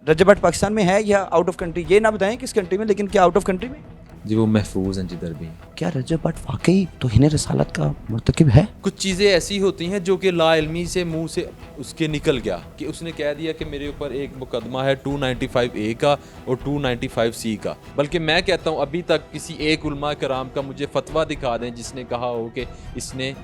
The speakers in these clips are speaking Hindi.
रजब भट्ट पाकिस्तान में है या आउट ऑफ कंट्री? ये ना बताएं किस कंट्री में, लेकिन क्या आउट ऑफ कंट्री में? जी वो महफूज हैं जिधर भी। क्या रजब भट्ट वाकई तौहीन रसालत का मुर्तकिब है? कुछ चीज़ें ऐसी होती हैं जो कि लाइल्मी से मुंह से उसके निकल गया कि उसने कह दिया कि मेरे ऊपर एक मुकदमा है 295A का और 295C का। बल्कि मैं कहता हूँ अभी तक किसी एक उलमा कराम का मुझे फतवा दिखा दें जिसने कहा हो कि इसने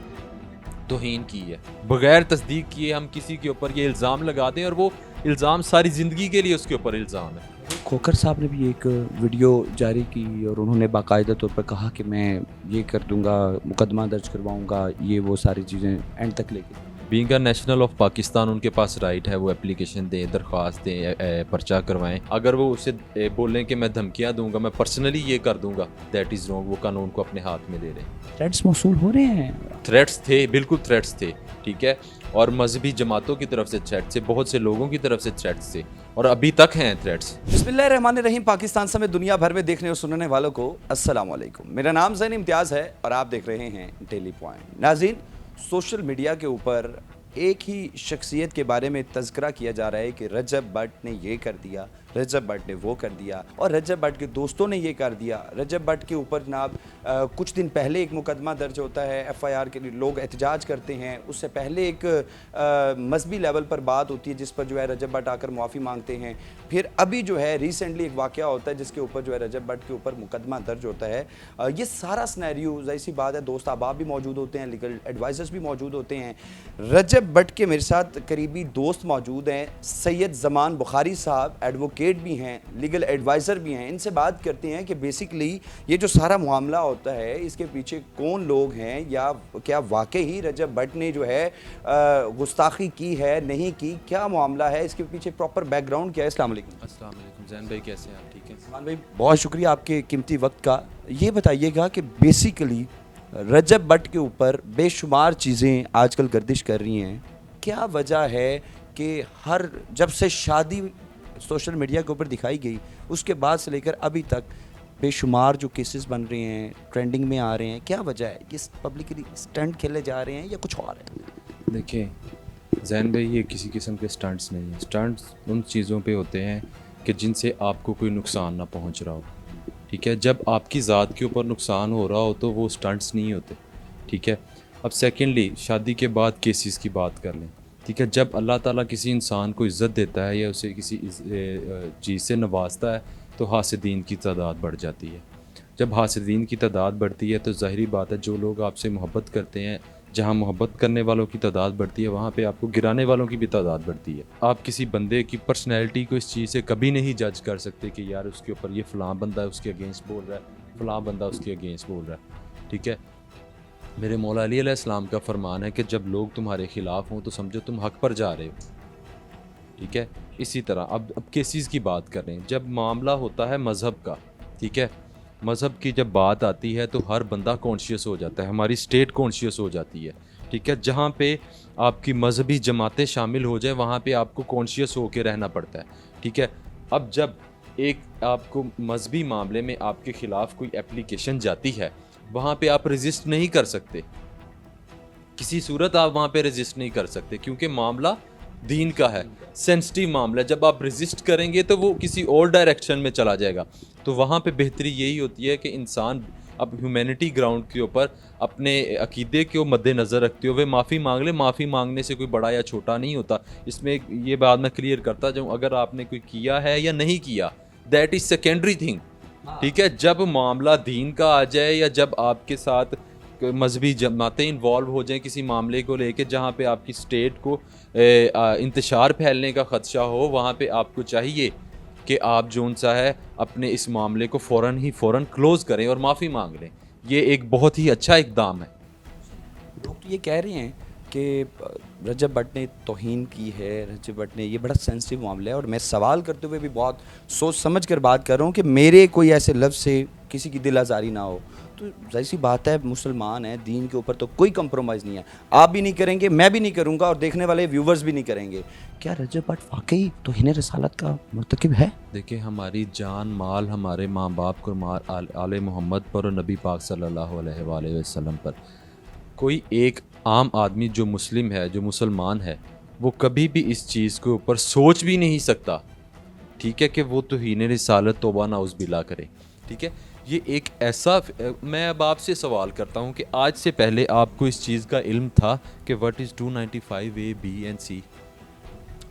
तौहीन की है। बगैर तस्दीक किए हम किसी के ऊपर ये इल्ज़ाम लगा दें और वो इल्ज़ाम सारी ज़िंदगी के लिए उसके ऊपर इल्ज़ाम है। खोकर साहब ने भी एक वीडियो जारी की और उन्होंने बाकायदा तौर पर कहा कि मैं ये कर दूंगा, मुकदमा दर्ज करवाऊंगा, ये वो सारी चीज़ें एंड तक लेके। Being a national of Pakistan उनके पास राइट है, वो एप्लीकेशन दें, दरख्वास्त दें, पर्चा करवाएं। अगर वो उसे बोलें कि मैं धमकियां दूंगा, मैं पर्सनली ये कर दूंगा, दैट इज़ रॉन्ग। वो कानून को अपने हाथ में ले रहे हैं। थ्रेट्स मौसूल हो रहे हैं। थ्रेट्स थे, बिल्कुल थ्रेट्स थे, ठीक है। और मजहबी जमातों की तरफ से थ्रेट्स थे, बहुत से लोगों की तरफ से थ्रेट्स थे और अभी तक हैं थ्रेट्स। बिस्मिल्लाहिर्रहमानिर्रहीम। पाकिस्तान समेत दुनिया भर में देखने और सुनने वालों को अस्सलाम वालेकुम। मेरा नाम ज़ैन इम्तियाज़ है और आप देख रहे हैं डेली पॉइंट। नाज़रीन, सोशल मीडिया के ऊपर एक ही शख्सियत के बारे में तज़किरा किया जा रहा है कि रजब भट्ट ने ये कर दिया, रजब भट्ट ने वो कर दिया और रजब भट्ट के दोस्तों ने ये कर दिया। रजब भट्ट के ऊपर जनाब कुछ दिन पहले एक मुकदमा दर्ज होता है, FIR के लिए लोग एहतजाज करते हैं। उससे पहले एक मजहबी लेवल पर बात होती है जिस पर जो है रजब भट्ट आकर मुआफ़ी मांगते हैं। फिर अभी जो है रिसेंटली एक वाक़या होता है जिसके ऊपर जो है रजब भट्ट के ऊपर मुकदमा दर्ज होता है। ये सारा स्नैरियो ज़ाहिर सी बात है, दोस्त अहबाब भी मौजूद होते हैं, लीगल एडवाइज़र्स भी मौजूद होते हैं। रजब भट्ट के मेरे साथ करीबी दोस्त मौजूद हैं, सैयद ज़मान बुखारी साहब एडवोकेट भी हैं, लीगल एडवाइज़र भी हैं। इनसे बात करते हैं कि बेसिकली ये जो सारा मामला होता है इसके पीछे कौन लोग हैं, या क्या वाकई ही रजब भट्ट ने जो है गुस्ताखी की है, नहीं की, क्या मामला है, इसके पीछे प्रॉपर बैकग्राउंड क्या है। अस्सलाम वालेकुम। अस्सलाम वालेकुम जैन भाई, कैसे हैं आप? ठीक है ज़मान भाई, बहुत शुक्रिया आपके कीमती वक्त का। ये बताइएगा कि बेसिकली रजब भट्ट के ऊपर बेशुमार चीज़ें आजकल गर्दिश कर रही हैं, क्या वजह है कि हर जब से शादी सोशल मीडिया के ऊपर दिखाई गई उसके बाद से लेकर अभी तक बेशुमार जो केसेस बन रहे हैं, ट्रेंडिंग में आ रहे हैं, क्या वजह है? ये पब्लिकली स्टंट खेले जा रहे हैं या कुछ और है? देखिए जैन भाई, ये किसी किस्म के स्टंट्स नहीं हैं। स्टंट्स उन चीज़ों पे होते हैं कि जिनसे आपको कोई नुकसान ना पहुंच रहा हो, ठीक है। जब आपकी ज़ात के ऊपर नुकसान हो रहा हो तो वो स्टंट्स नहीं होते, ठीक है। अब सेकेंडली, शादी के बाद केसेस की बात कर लें, ठीक है। जब अल्लाह ताला किसी इंसान को इज़्ज़त देता है या उसे किसी चीज़ से नवाजता है तो हासिदीन की तादाद बढ़ जाती है। जब हासिदीन की तादाद बढ़ती है तो ज़ाहिरी बात है जो लोग आपसे मोहब्बत करते हैं, जहाँ मोहब्बत करने वालों की तादाद बढ़ती है वहाँ पे आपको गिराने वालों की भी तादाद बढ़ती है। आप किसी बंदे की पर्सनैलिटी को इस चीज़ से कभी नहीं जज कर सकते कि यार उसके ऊपर ये फ़लाँ बंदा है उसके अगेंस्ट बोल रहा है, फ़लाँ बंदा उसके अगेंस्ट बोल रहा है, ठीक है। मेरे मौला अली अलैहिस्सलाम का फरमान है कि जब लोग तुम्हारे ख़िलाफ़ हों तो समझो तुम हक़ पर जा रहे हो, ठीक है। इसी तरह अब केसेस की बात करें, जब मामला होता है मज़हब का, ठीक है, मज़हब की जब बात आती है तो हर बंदा कॉन्शियस हो जाता है, हमारी स्टेट कॉन्शियस हो जाती है, ठीक है। जहाँ पे आपकी मजहबी जमातें शामिल हो जाए वहाँ पे आपको कॉन्शियस होकर रहना पड़ता है, ठीक है। अब जब एक आपको मजहबी मामले में आपके ख़िलाफ़ कोई एप्लीकेशन जाती है, वहाँ पे आप रजिस्ट नहीं कर सकते, किसी सूरत आप वहाँ पे रजिस्ट नहीं कर सकते क्योंकि मामला दीन का है, सेंसिटिव मामला है। जब आप रजिस्ट करेंगे तो वो किसी और डायरेक्शन में चला जाएगा। तो वहाँ पे बेहतरी यही होती है कि इंसान अब ह्यूमैनिटी ग्राउंड के ऊपर अपने अकीदे को मद्देनज़र रखते हुए माफ़ी मांग ले। माफ़ी मांगने से कोई बड़ा या छोटा नहीं होता। इसमें ये बात मैं क्लियर करता जाऊँ, अगर आपने कोई किया है या नहीं किया, दैट इज़ सेकेंडरी थिंग, ठीक है। जब मामला दीन का आ जाए या जब आपके साथ मजहबी जमातें इन्वॉल्व हो जाएं किसी मामले को लेके जहाँ पे आपकी स्टेट को इंतशार फैलने का ख़दशा हो, वहाँ पे आपको चाहिए कि आप जोन सा है अपने इस मामले को फ़ौरन क्लोज़ करें और माफ़ी मांग लें। ये एक बहुत ही अच्छा इक़दाम है। लोग तो ये कह रहे हैं कि रजब भट्ट ने तौहीन की है, रजब भट्ट ने, ये बड़ा सेंसिटिव मामला है और मैं सवाल करते हुए भी बहुत सोच समझ कर बात कर रहा हूँ कि मेरे कोई ऐसे लफ्ज़ से किसी की दिल आज़ारी ना हो। तो जाहिर सी बात है, मुसलमान है, दीन के ऊपर तो कोई कंप्रोमाइज़ नहीं है। आप भी नहीं करेंगे, मैं भी नहीं करूँगा और देखने वाले व्यूवर्स भी नहीं करेंगे। क्या रजब भट्ट वाकई तौहीन रसालत का मुर्तकिब है? देखिए, हमारी जान माल हमारे माँ बाप को आले मोहम्मद पर और नबी पाक सल्लल्लाहु अलैहि वसल्लम पर, कोई एक आम आदमी जो मुस्लिम है, जो मुसलमान है, वो कभी भी इस चीज़ के ऊपर सोच भी नहीं सकता, ठीक है, कि वो तौहीन रिसालत तौबा नाउज़ बिल्लाह करे। ठीक है, ये एक ऐसा मैं अब आपसे सवाल करता हूँ कि आज से पहले आपको इस चीज़ का इल्म था कि what is 295A B and C?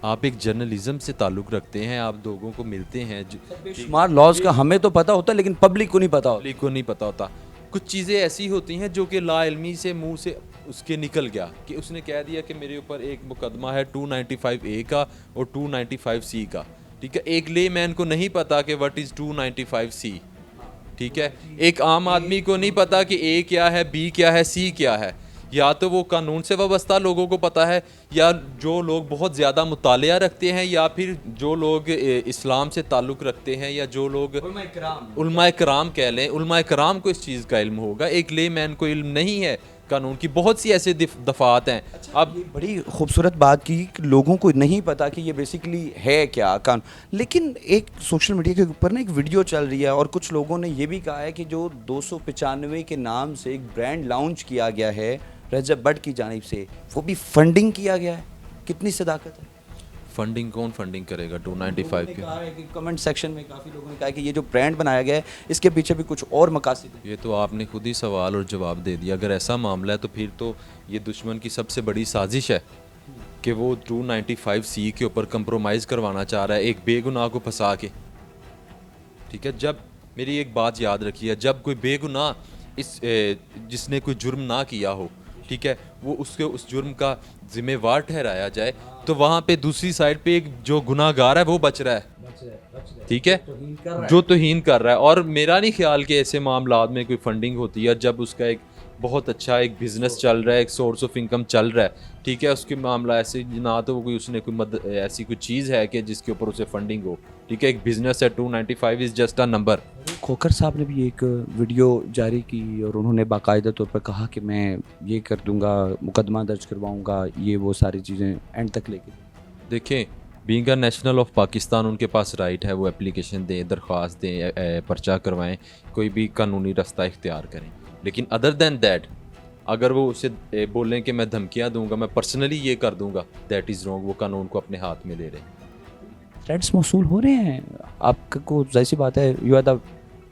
आप एक जर्नलिज्म से ताल्लुक़ रखते हैं, आप लोगों को मिलते हैं, बेशुमार लॉज का हमें तो पता होता है लेकिन पब्लिक को नहीं पता होता। पब्लिक को नहीं पता होता। कुछ चीज़ें ऐसी होती हैं जो कि लाइल्मी से मुंह से उसके निकल गया कि उसने कह दिया कि मेरे ऊपर एक मुकदमा है 295A का और 295C का। ठीक है, एक लेमैन को नहीं पता कि व्हाट इज़ 295C। ठीक है, एक आम आदमी को नहीं पता कि A क्या है, B क्या है, C क्या है। या तो वो कानून से वाबस्ता लोगों को पता है, या जो लोग बहुत ज़्यादा मुतालिया रखते हैं, या फिर जो लोग इस्लाम से ताल्लुक़ रखते हैं, या जो लोग उलमा कराम कह लें, उलमा कराम को इस चीज़ का इल्म होगा। एक लेमैन को इल्म नहीं है कानून की। बहुत सी ऐसे दफ़ात हैं। अब ये बड़ी खूबसूरत बात की कि लोगों को नहीं पता कि ये बेसिकली है क्या कानून। लेकिन एक सोशल मीडिया के ऊपर ना एक वीडियो चल रही है और कुछ लोगों ने ये भी कहा है कि जो 295 के नाम से एक ब्रांड लॉन्च किया गया है रजब भट्ट की जानिब से, वो भी फंडिंग किया गया है। कितनी सदाकत है? फंडिंग कौन फंडिंग करेगा 295 के? कहा है कि कमेंट सेक्शन में काफ़ी लोगों ने कहा है कि ये जो ब्रांड बनाया गया है इसके पीछे भी कुछ और मकासद है। ये तो आपने खुद ही सवाल और जवाब दे दिया। अगर ऐसा मामला है तो फिर तो ये दुश्मन की सबसे बड़ी साजिश है कि वो 295C के ऊपर कंप्रोमाइज़ करवाना चाह रहा है एक बेगुनाह को फंसा के। ठीक है, जब मेरी एक बात याद रखिए, जब कोई बेगुनाह जिसने कोई जुर्म ना किया हो, ठीक है, वो उसके उस जुर्म का जिम्मेवार ठहराया जाए, तो वहाँ पे दूसरी साइड पे एक जो गुनाहगार है वो बच रहा है। ठीक है, जो तौहीन कर रहा है। और मेरा नहीं ख्याल कि ऐसे मामलात में कोई फंडिंग होती है। जब उसका एक बहुत अच्छा एक बिज़नेस चल रहा है, एक सोर्स ऑफ इनकम चल रहा है, ठीक है, उसके मामला ऐसे ना तो कोई उसने कोई ऐसी कोई चीज़ है कि जिसके ऊपर उसे फंडिंग हो। ठीक है, एक बिज़नेस है, 295 is just a number. Khokhar साहब ने भी एक वीडियो जारी की और उन्होंने बाकायदा तौर पर कहा कि मैं ये कर दूंगा, मुकदमा दर्ज करवाऊंगा, ये वो सारी चीज़ें एंड तक लेके। देखें, being a national of Pakistan उनके पास राइट है, वो एप्लीकेशन दें, दरख्वास्त दें, पर्चा करवाएं, कोई भी कानूनी रास्ता इख्तियार करें। लेकिन अदर दैन दैट, अगर वो उसे बोलें कि मैं धमकियां दूंगा, मैं पर्सनली ये कर दूंगा, दैट इज़ रॉन्ग। वो कानून को अपने हाथ में ले रहे हैं। थ्रेड्स मौसूल हो रहे हैं आपको, जाहिर सी बात है, you are the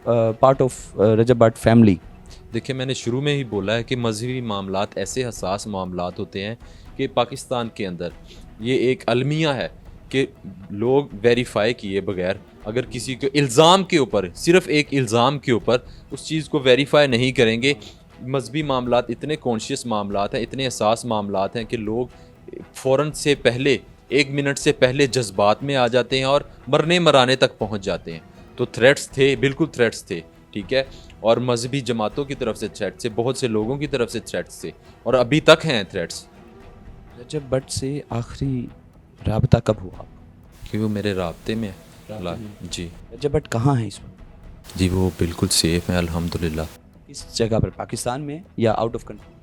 part of Rajab Bhatt family. देखिए, मैंने शुरू में ही बोला है कि मजहबी मामलात ऐसे हसास मामलात होते हैं कि पाकिस्तान के अंदर ये एक अलमिया है कि लोग वेरीफाई किए बगैर अगर किसी को इल्ज़ाम के ऊपर, सिर्फ एक इल्ज़ाम के ऊपर उस चीज़ को वेरीफाई नहीं करेंगे। मजहबी मामलात इतने कॉन्शियस मामलात हैं, इतने हसास मामलात हैं कि लोग फ़ौरन से पहले, 1 मिनट से पहले जज्बात में आ जाते हैं और मरने मराने तक पहुंच जाते हैं। तो थ्रेट्स थे, बिल्कुल थ्रेट्स थे। ठीक है, और मजहबी जमातों की तरफ से थ्रेट्स थे, बहुत से लोगों की तरफ से थ्रेट्स थे, और अभी तक हैं थ्रेट्स। रजब भट्ट से आखिरी राबता कब हुआ? कि वो मेरे राब्ते में है। जी रजब भट्ट कहाँ है इस वक्त? जी, वो बिल्कुल सेफ़ है अल्हम्दुलिल्लाह। किस जगह पर, पाकिस्तान में या आउट ऑफ कंट्री?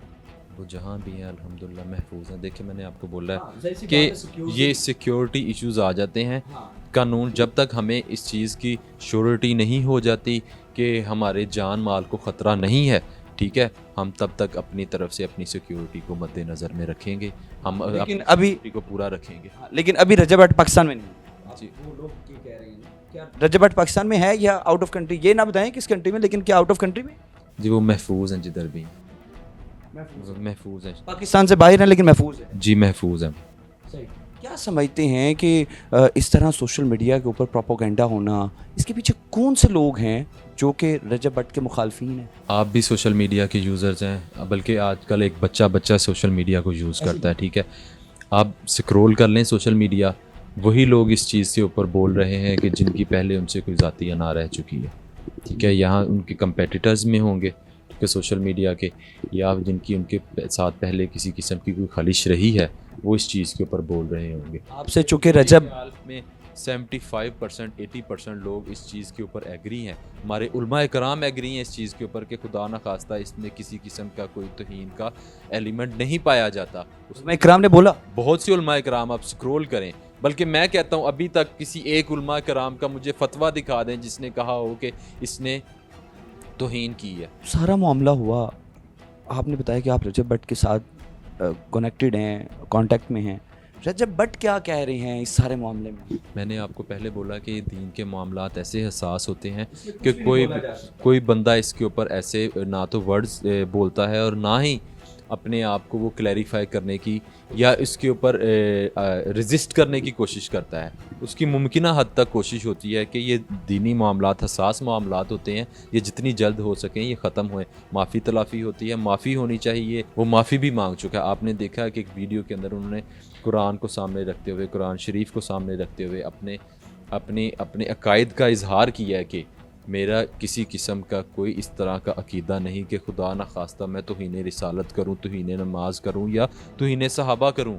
वो जहाँ भी हैं अल्हम्दुलिल्लाह महफूज हैं। देखिए, मैंने आपको बोला हाँ, ज़ाहिर सी है बात है, कि सिक्योरिटी। ये सिक्योरिटी इश्यूज़ आ जाते हैं। हाँ। कानून जब तक हमें इस चीज़ की श्योरिटी नहीं हो जाती कि हमारे जान माल को ख़तरा नहीं है, ठीक है, हम तब तक अपनी तरफ से अपनी सिक्योरिटी को मद्देनज़र में रखेंगे। हम लेकिन अपनी अभी सिक्योरिटी को पूरा रखेंगे। लेकिन अभी रजब भट्ट पाकिस्तान में नहीं है। जी। वो लोग क्या कह रहे हैं, क्या रजब भट्ट पाकिस्तान में है या आउट ऑफ कंट्री? ये ना बताएं किस कंट्री में, लेकिन क्या आउट ऑफ कंट्री में? जी, वो महफूज हैं जिधर भी हैं। महफूज हैं। पाकिस्तान से बाहर है लेकिन महफूज है। जी, महफूज हैं। क्या समझते हैं कि इस तरह सोशल मीडिया के ऊपर प्रोपोगेंडा होना, इसके पीछे कौन से लोग हैं जो कि रजब भट्ट के मुखालफीन हैं? आप भी सोशल मीडिया के यूज़र्स हैं, बल्कि आजकल एक बच्चा सोशल मीडिया को यूज़ करता है। ठीक है, आप स्क्रॉल कर लें सोशल मीडिया, वही लोग इस चीज़ के ऊपर बोल रहे हैं कि जिनकी पहले उनसे कोई ज़ाती अना रह चुकी है। ठीक है, यहाँ उनके कंपेटिटर्स में होंगे, ठीक है, सोशल मीडिया के, या जिनकी उनके साथ पहले किसी किस्म की कोई खलिश रही है, वो इस चीज़ के ऊपर बोल रहे होंगे। आपसे चूँकि रजब में 75% 80% लोग इस चीज़ के ऊपर एग्री हैं। हमारे उलमा कराम एग्री हैं इस चीज़ के ऊपर कि खुदा न खास्ता इसमें किसी किस्म का कोई तौहीन का एलिमेंट नहीं पाया जाता। उसमें इकराम ने बोला, बहुत सी उलमा कराम आप स्क्रॉल करें, बल्कि मैं कहता हूँ अभी तक किसी एक उलमा कराम का मुझे फतवा दिखा दें जिसने कहा हो कि इसने तौहीन की है। सारा मामला हुआ, आपने बताया कि आप रजब भट्ट के साथ कनेक्टेड हैं, कांटेक्ट में हैं, रजब भट्ट क्या कह रहे हैं इस सारे मामले में? मैंने आपको पहले बोला कि दीन के मामलात ऐसे हसास होते हैं कि कोई बंदा इसके ऊपर ऐसे ना तो वर्ड्स बोलता है और ना ही अपने आप को वो क्लैरिफाई करने की या इसके ऊपर रेजिस्ट करने की कोशिश करता है। उसकी मुमकिना हद तक कोशिश होती है कि ये दीनी मामलात हसास मामलात होते हैं, ये जितनी जल्द हो सकें ये ख़त्म होए। माफ़ी तलाफ़ी होती है, माफ़ी होनी चाहिए। वो माफ़ी भी मांग चुका है। आपने देखा कि एक वीडियो के अंदर उन्होंने कुरान को सामने रखते हुए, कुरान शरीफ को सामने रखते हुए अपने अकायद का इजहार किया है कि मेरा किसी किस्म का कोई इस तरह का अकीदा नहीं कि खुदा न खास्ता मैं तौहीन रिसालत करूँ, तौहीन नमाज करूँ या तौहीन सहाबा करूँ।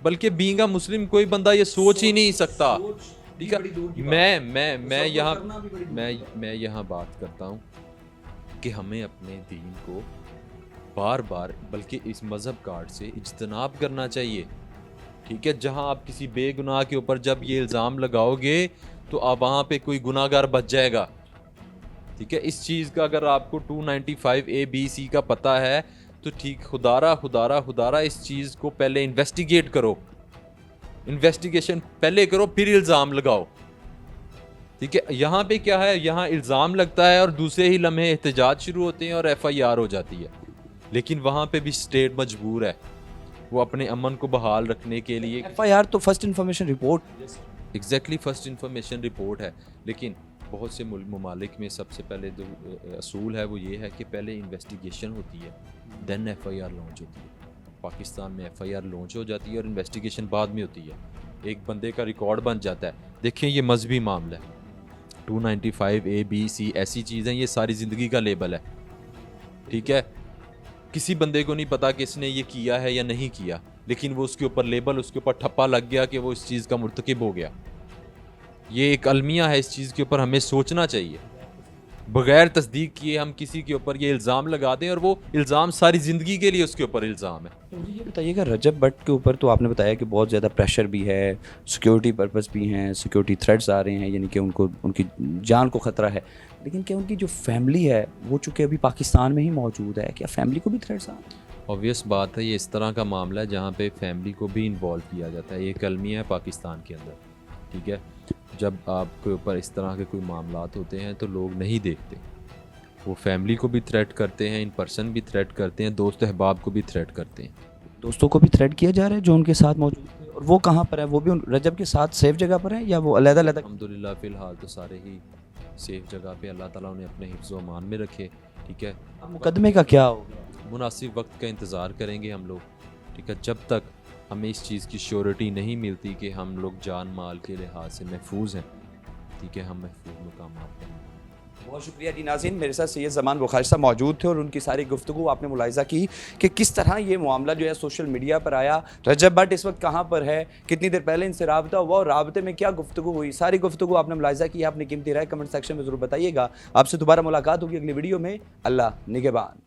बल्कि बीइंग अ मुस्लिम कोई बंदा ये सोच ही नहीं सकता। ठीक है, मैं यहाँ बात करता हूँ कि हमें अपने दीन को बार बार बल्कि इस मज़हब कार्ड से इज्तनाब करना चाहिए। ठीक है, जहाँ आप किसी बेगुनाह के ऊपर जब ये इल्ज़ाम लगाओगे तो आप वहाँ पे कोई गुनाहगार बच जाएगा। ठीक है, इस चीज़ का अगर आपको 295A-B-C का पता है तो ठीक, खुदारा इस चीज़ को पहले इन्वेस्टिगेट करो, इन्वेस्टिगेशन पहले करो फिर इल्ज़ाम लगाओ। ठीक है, यहाँ पे क्या है, यहाँ इल्ज़ाम लगता है और दूसरे ही लम्हे एहतजाज शुरू होते हैं और FIR हो जाती है। लेकिन वहाँ पे भी स्टेट मजबूर है वो अपने अमन को बहाल रखने के लिए। FIR तो first information report, exactly first information report है। लेकिन बहुत से ममालिक में सबसे पहले जो असूल है वो ये है कि पहले इन्वेस्टिगेशन होती है, देन FIR लॉन्च होती है। पाकिस्तान में FIR लॉन्च हो जाती है और इन्वेस्टिगेशन बाद में होती है। एक बंदे का रिकॉर्ड बन जाता है। देखिए ये मजहबी मामला है, 295A-B-C ऐसी चीज़ें, ये सारी ज़िंदगी का लेबल है। ठीक है, किसी बंदे को नहीं पता कि इसने ये किया है या नहीं किया, लेकिन वो उसके ऊपर लेबल, उसके ऊपर ठप्पा लग गया कि वो इस चीज़ का मुर्तकिब हो गया। ये एक अलमिया है, इस चीज़ के ऊपर हमें सोचना चाहिए। बगैर तस्दीक किए हम किसी के ऊपर ये इल्ज़ाम लगा दें और वो इल्ज़ाम सारी ज़िंदगी के लिए उसके ऊपर इल्ज़ाम है। तो मुझे ये बताइएगा, रजब भट्ट के ऊपर तो आपने बताया कि बहुत ज़्यादा प्रेशर भी है, सिक्योरिटी पर्पस भी हैं, सिक्योरिटी थ्रेट्स आ रहे हैं, यानी कि उनको उनकी जान को ख़तरा है। लेकिन क्या उनकी जो फैमिली है वो चूँकि अभी पाकिस्तान में ही मौजूद है, क्या फैमिली को भी थ्रेट्स आ रहे हैं? ऑब्वियस बात है, ये इस तरह का मामला है जहाँ पे फैमिली को भी इन्वॉल्व किया जाता है। ये एक अलमिया है पाकिस्तान के अंदर। ठीक है, जब आपके ऊपर इस तरह के कोई मामलात होते हैं तो लोग नहीं देखते, वो फैमिली को भी थ्रेट करते हैं, इन पर्सन भी थ्रेट करते हैं, दोस्त अहबाब को भी थ्रेट करते हैं। दोस्तों को भी थ्रेट किया जा रहा है जो उनके साथ मौजूद थे, और वो कहाँ पर है? वो भी रजब के साथ सेफ जगह पर है या वो अलग-अलग? अल्हम्दुलिल्लाह फ़िलहाल तो सारे ही सेफ जगह पे अल्लाह ताला उन्हें अपने हिफ्ज़ व अमान में रखे। ठीक है, अब मुकदमे का क्या होगा? मुनासिब वक्त का इंतज़ार करेंगे हम लोग। ठीक है, जब तक हमें इस चीज़ की श्योरिटी नहीं मिलती कि हम लोग जान माल के लिहाज से महफूज हैं, ठीक है, हम महफूज मुकाम पर हैं। बहुत शुक्रिया जी नाज़रीन, मेरे साथ सैयद ज़मान बुखारी साहब मौजूद थे और उनकी सारी गुफ्तगू आपने मुलाहिज़ा की कि किस तरह ये मामला जो है सोशल मीडिया पर आया। रजब भट्ट इस वक्त कहाँ पर है, कितनी देर पहले इनसे राब्ता हुआ और राब्ते में क्या गुफ्तगू हुई, सारी गुफ्तगू आपने मुलाहिज़ा की। आपने कीमती राय कमेंट सेक्शन में ज़रूर बताइएगा। आपसे दोबारा मुलाकात होगी अगली वीडियो में। अल्लाह निगहबान।